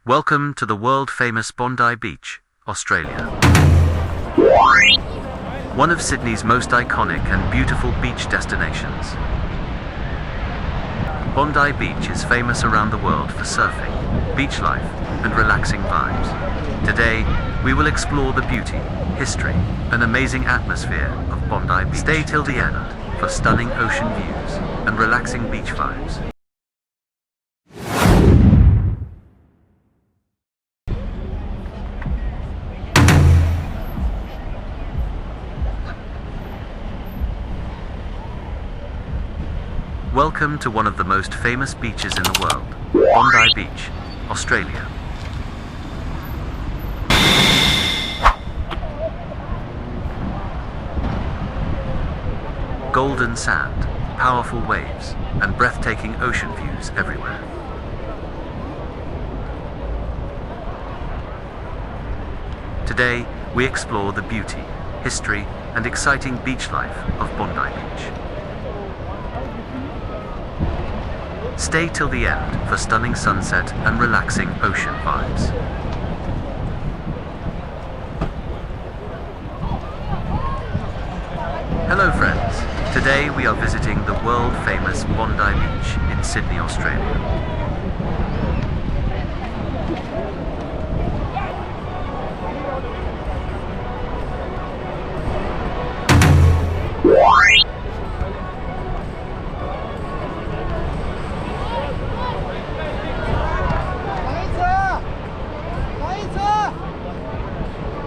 Welcome to the world-famous Bondi Beach, Australia. One of Sydney's most iconic and beautiful beach destinations. Bondi Beach is famous around the world for surfing, beach life, and relaxing vibes. Today, we will explore the beauty, history, and amazing atmosphere of Bondi Beach. Stay till the end for stunning ocean views and relaxing beach vibes. Welcome to one of the most famous beaches in the world, Bondi Beach, Australia. Golden sand, powerful waves, and breathtaking ocean views everywhere. Today, we explore the beauty, history, and exciting beach life of Bondi Beach. Stay till the end for stunning sunset and relaxing ocean vibes. Hello friends, today we are visiting the world-famous Bondi Beach in Sydney, Australia.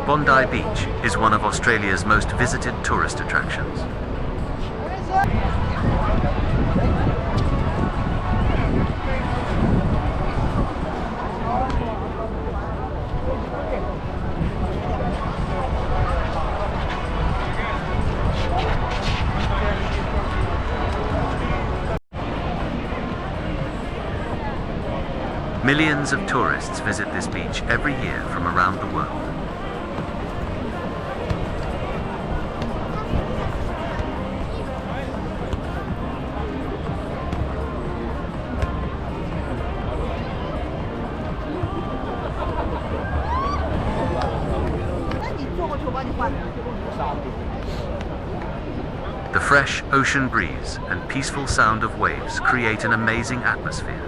Bondi Beach is one of Australia's most visited tourist attractions. Millions of tourists visit this beach every year from around the world. The fresh ocean breeze and peaceful sound of waves create an amazing atmosphere.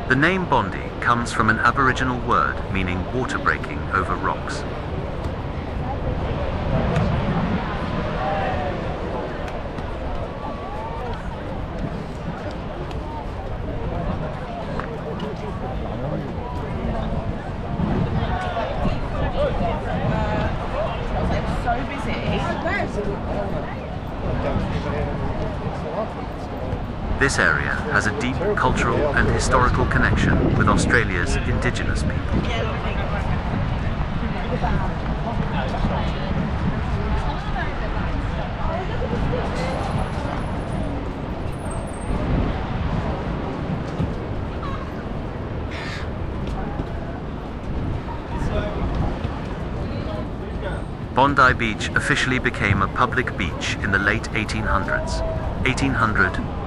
The name Bondi comes from an Aboriginal word meaning water breaking over rocks. This area has a deep cultural and historical connection with Australia's Indigenous people. Bondi Beach officially became a public beach in the late 1800s. 1800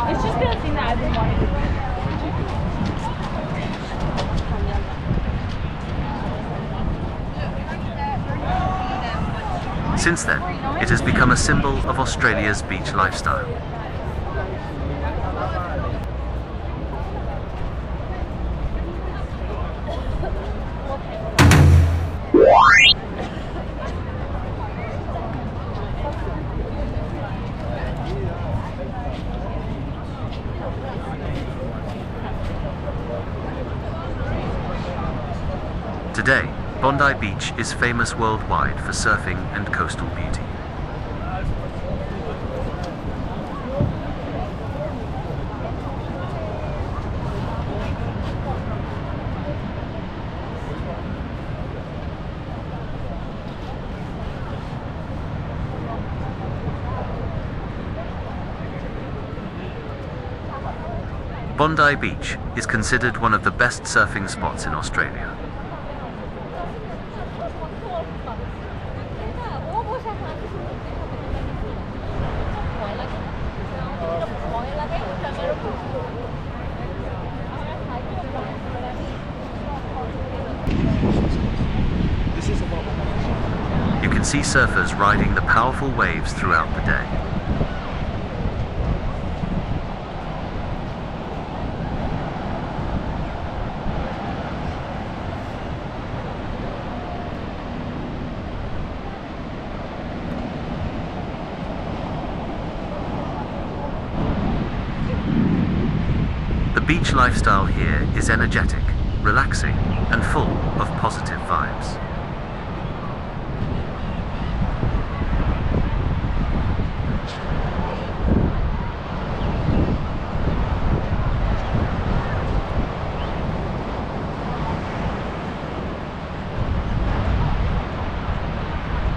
It's just been a thing that I've been wanting to do. Since then, it has become a symbol of Australia's beach lifestyle. Today, Bondi Beach is famous worldwide for surfing and coastal beauty. Bondi Beach is considered one of the best surfing spots in Australia. You can see surfers riding the powerful waves throughout the day. The beach lifestyle here is energetic, relaxing, and full of positive vibes.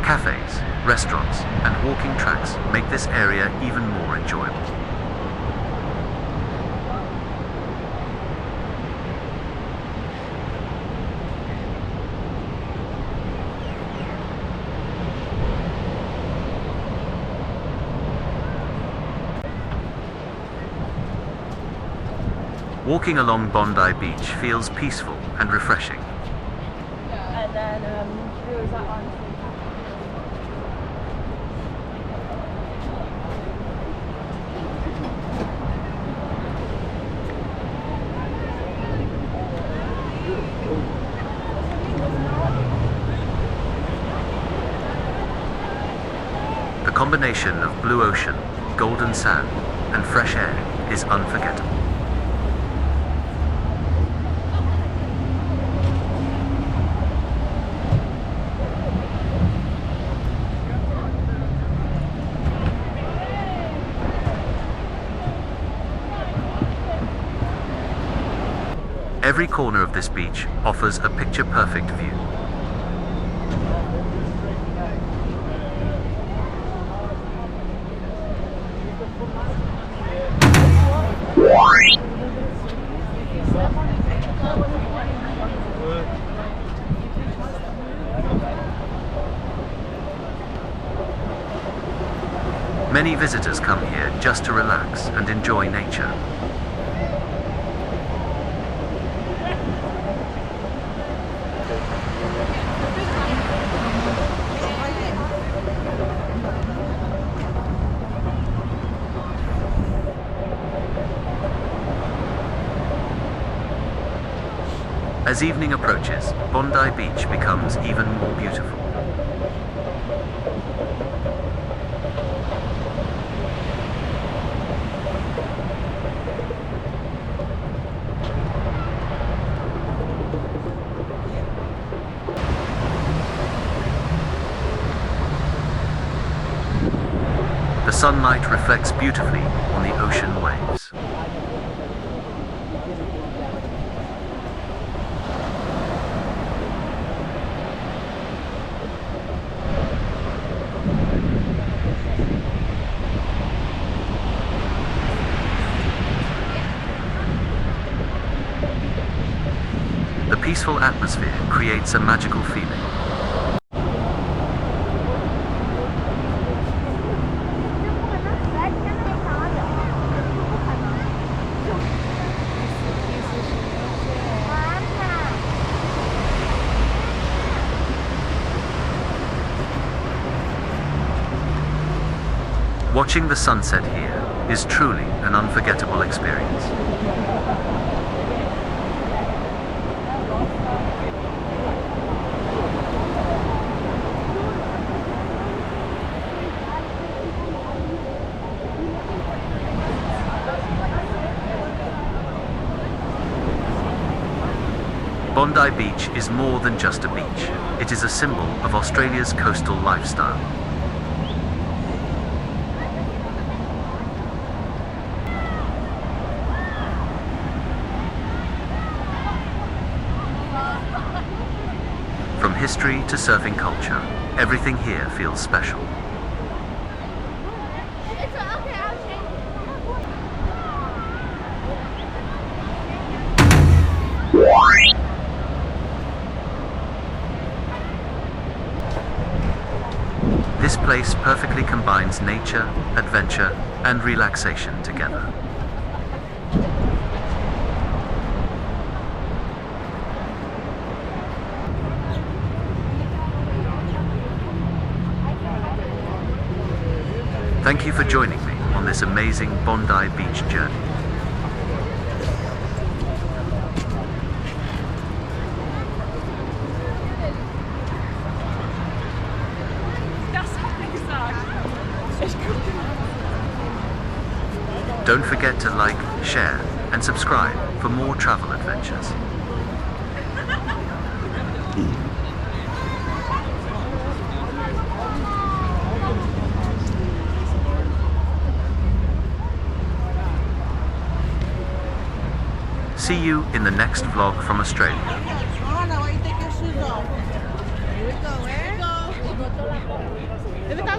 Cafes, restaurants, and walking tracks make this area even more enjoyable. Walking along Bondi Beach feels peaceful and refreshing. And then who is that on? The combination of blue ocean, golden sand, and fresh air is unforgettable. Every corner of this beach offers a picture-perfect view. Many visitors come here just to relax and enjoy nature. As evening approaches, Bondi Beach becomes even more beautiful. The sunlight reflects beautifully on the ocean waves. The peaceful atmosphere creates a magical feeling. Watching the sunset here is truly an unforgettable experience. Bondi Beach is more than just a beach. It is a symbol of Australia's coastal lifestyle. From history to surfing culture, everything here feels special. This place perfectly combines nature, adventure, and relaxation together. Thank you for joining me on this amazing Bondi Beach journey. Don't forget to like, share, and subscribe for more travel adventures. See you in the next vlog from Australia. Oh, no, why you take your shoes off? Here we go, eh? Here we go.